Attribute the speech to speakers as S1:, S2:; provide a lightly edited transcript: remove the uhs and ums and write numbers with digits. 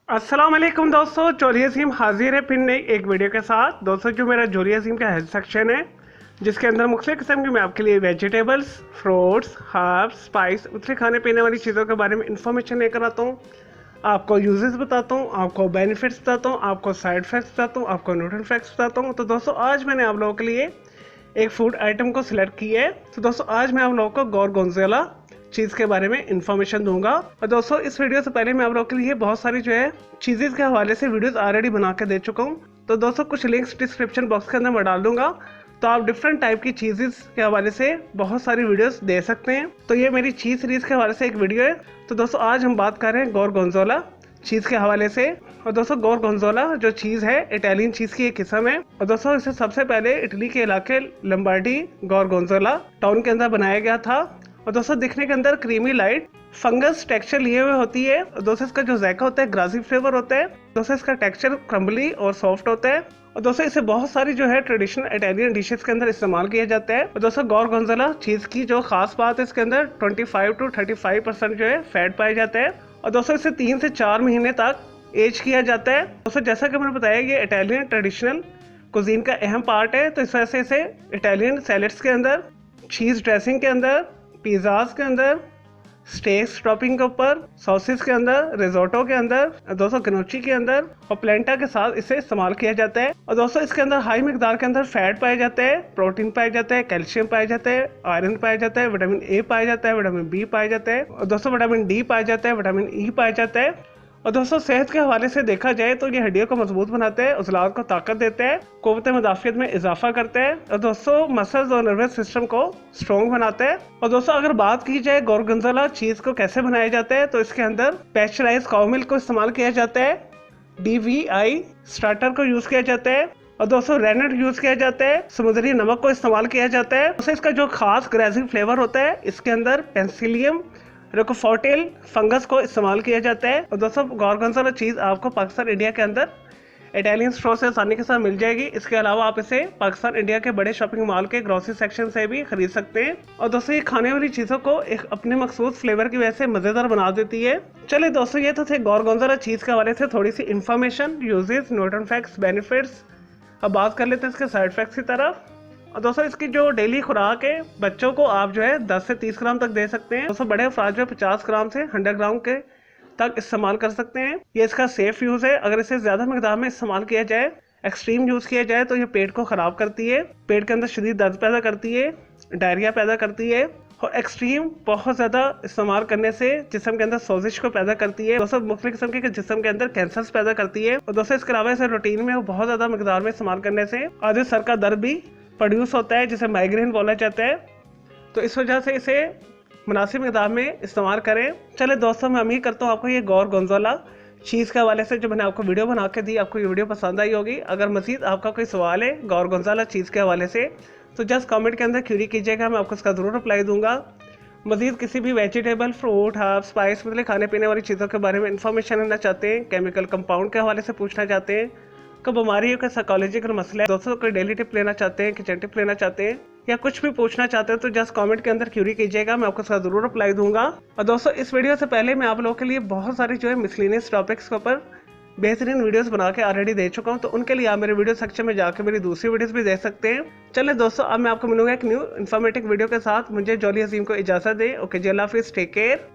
S1: अस्सलाम वालेकुम दोस्तों, जोली अजीम हाजिर है फिर नई एक वीडियो के साथ। दोस्तों, जो मेरा जोली अजीम का हेल्थ सेक्शन है जिसके अंदर मुख्तलिफ किस्म की मैं आपके लिए वेजिटेबल्स, फ्रूट्स, हर्ब्स, स्पाइस, मुख्तलिफ खाने पीने वाली चीज़ों के बारे में इंफॉर्मेशन लेकर आता हूँ। आपको यूजेस बताता हूँ, आपको बेनिफिट्स बताता हूँ, आपको साइड इफेक्ट्स बताता हूँ, आपको न्यूट्रिएंट फैक्ट्स बताता हूँ। तो दोस्तों, आज मैंने आप लोगों के लिए एक फूड आइटम को सिलेक्ट किया है। तो दोस्तों, आज मैं आप लोगों को गोरगोंजोला चीज़ के बारे में इंफॉर्मेशन दूंगा। और दोस्तों, इस वीडियो से पहले मैं आप लोगों के लिए बहुत सारी जो है चीज़ें के हवाले से वीडियोस ऑलरेडी बना के दे चुका हूँ। तो दोस्तों, कुछ लिंक्स डिस्क्रिप्शन बॉक्स के अंदर मैं डाल दूंगा, तो आप डिफरेंट टाइप की चीज़ें के हवाले से बहुत सारी वीडियोस दे सकते हैं। तो ये मेरी चीज़ सीरीज के हवाले से एक वीडियो है। तो दोस्तों, आज हम बात कर रहे हैं गोरगोंजोला चीज़ के हवाले से। और दोस्तों, गोरगोंजोला जो चीज़ है इटालियन चीज़ की एक किस्म है। और दोस्तों, इसे सबसे पहले इटली के इलाके लंबार्डी गोरगोंजोला टाउन के अंदर बनाया गया था। और दोस्तों, दिखने के अंदर क्रीमी लाइट फंगस टेक्सचर लिए हुए होती है। और दोस्तों, इसका जो जायका होता है ग्रासी फ्लेवर होता है। दोस्तों, इसका टेक्सचर क्रम्बली और सॉफ्ट होता है। और दोस्तों, इसे बहुत सारी जो है ट्रेडिशनल इटालियन डिशेस के अंदर इस्तेमाल किया जाता है। और दोस्तों, गोरगोंजोला चीज़ की जो खास बात है, इसके अंदर 25 to 35% जो है फैट पाया जाता है। और दोस्तों, इसे 3 से 4 महीने तक एज किया जाता है। दोस्तों, जैसा कि मैंने बताया, ये इटालियन ट्रेडिशनल कुजीन का अहम पार्ट है। तो इस वजह से इसे इटालियन सैलेड्स के अंदर, चीज़ ड्रेसिंग के अंदर, पिज़्ज़ाज के अंदर, स्टेक्स टॉपिंग के ऊपर, सॉसेस के अंदर, रिजोटो के अंदर, दोस्तों gnocchi के अंदर और प्लेंटा के साथ इसे इस्तेमाल किया जाता है। और दोस्तों, इसके अंदर हाई मिकदार के अंदर फैट पाया जाता है, प्रोटीन पाया जाता है, कैल्शियम पाया जाता है, आयरन पाया जाता है, विटामिन ए पाया जाता है, विटामिन बी पाया जाता है, और दोस्तों विटामिन डी पाया जाता है, विटामिन ई पाया जाता है। और दोस्तों, सेहत के हवाले से देखा जाए तो ये हड्डियों को मजबूत बनाते हैं, उज़लात को ताकत देते हैं, क़ुव्वत मुदाफ़ियत में इजाफा करते हैं, और दोस्तों मसल्स और नर्वस सिस्टम को स्ट्रॉन्ग बनाते हैं। और दोस्तों, अगर बात की जाए गोरगोंजोला चीज़ को कैसे बनाया जाता है, तो इसके अंदर पैस्चराइज काउ मिल्क को इस्तेमाल किया जाता है, DVI स्टार्टर को यूज़ किया जाता है, और दोस्तों रेनेट यूज़ किया जाता है, समुद्री नमक को इस्तेमाल किया जाता है। दोस्तों, इसका जो खास ग्रेजिंग फ्लेवर होता है, इसके अंदर पेंसिलियम रोकोफोर्टेल फंगस को इस्तेमाल किया जाता है। और दोस्तों, गोरगोंजोला चीज़ आपको पाकिस्तान इंडिया के अंदर इटालियन स्टोर से आसानी के साथ मिल जाएगी। इसके अलावा आप इसे पाकिस्तान इंडिया के बड़े शॉपिंग मॉल के ग्रोसरी सेक्शन से भी खरीद सकते हैं। और दोस्तों, ये खाने वाली चीज़ों को एक अपने मखसूस फ्लेवर की वजह से मज़ेदार बना देती है। चलिए दोस्तों, ये तो थे गोरगोंजोला चीज़ के हवाले से थोड़ी सी information, uses, nutrient facts, benefits. अब बात कर लेते हैं इसके साइड इफेक्ट्स की तरफ। और दोस्तों, इसकी जो डेली खुराक है, बच्चों को आप जो है 10 से 30 ग्राम तक दे सकते हैं। दोस्तों, बड़े अफराद जो है 50 ग्राम से 100 ग्राम के तक इस्तेमाल कर सकते हैं। ये इसका सेफ यूज़ है। अगर इसे ज़्यादा मकदार में इस्तेमाल किया जाए, एक्सट्रीम यूज़ किया जाए, तो ये पेट को ख़राब करती है, पेट के अंदर शदीद दर्द पैदा करती है, डायरिया पैदा करती है, और एक्सट्रीम बहुत ज़्यादा इस्तेमाल करने से जिस्म के अंदर सोजिश को पैदा करती है। दोस्तों, मुख्तलिफ किस्म के जिस्म के अंदर कैंसर्स पैदा करती है। और दोस्तों, इसके अलावा इसे रूटीन में बहुत ज़्यादा मकदार में इस्तेमाल करने से आधे सर का दर्द भी प्रोड्यूस होता है, जिसे माइग्रेन बोला जाता है। तो इस वजह से इसे मुनासिब मिक़दार में इस्तेमाल करें। चले दोस्तों, मैं उम्मीद करता हूँ आपको ये गोरगोंजोला चीज़ के हवाले से जो मैंने आपको वीडियो बना के दी, आपको ये वीडियो पसंद आई होगी। अगर मज़ीद आपका कोई सवाल है गोरगोंजोला चीज़ के हवाले से, तो जस्ट कमेंट के अंदर क्यूरी कीजिएगा, मैं आपको उसका ज़रूर रिप्लाई दूंगा। मज़ीद किसी भी वेजिटेबल, फ्रूट, हर्ब, स्पाइस, मतलब खाने पीने वाली चीज़ों के बारे में इंफॉर्मेशन लेना चाहते हैं, केमिकल कंपाउंड के हवाले से पूछना चाहते हैं, कोई बीमारियों का साइकोलॉजिकल मसला है, दोस्तों कोई डेली टिप लेना चाहते हैं, किचन टिप लेना चाहते हैं, या कुछ भी पूछना चाहते हैं, तो जस्ट कमेंट के अंदर क्यूरी कीजिएगा, मैं आपको उसका जरूर रिप्लाई दूंगा। और दोस्तों, इस वीडियो से पहले मैं आप लोगों के लिए बहुत सारी जो है मिसलिनियस टॉपिक्स के ऊपर बेहतरीन वीडियोस बना के ऑलरेडी दे चुका हूं, तो उनके लिए आप मेरे वीडियो सेक्शन में जाकर मेरी दूसरी वीडियोस भी देख सकते हैं। चलिए दोस्तों, अब मैं आपको मिलूंगा एक न्यू इन्फॉर्मेटिव वीडियो के साथ। मुझे जोली अजीम को इजाज़त दें। ओके जी, अल्लाह हाफिज़, टेक केयर।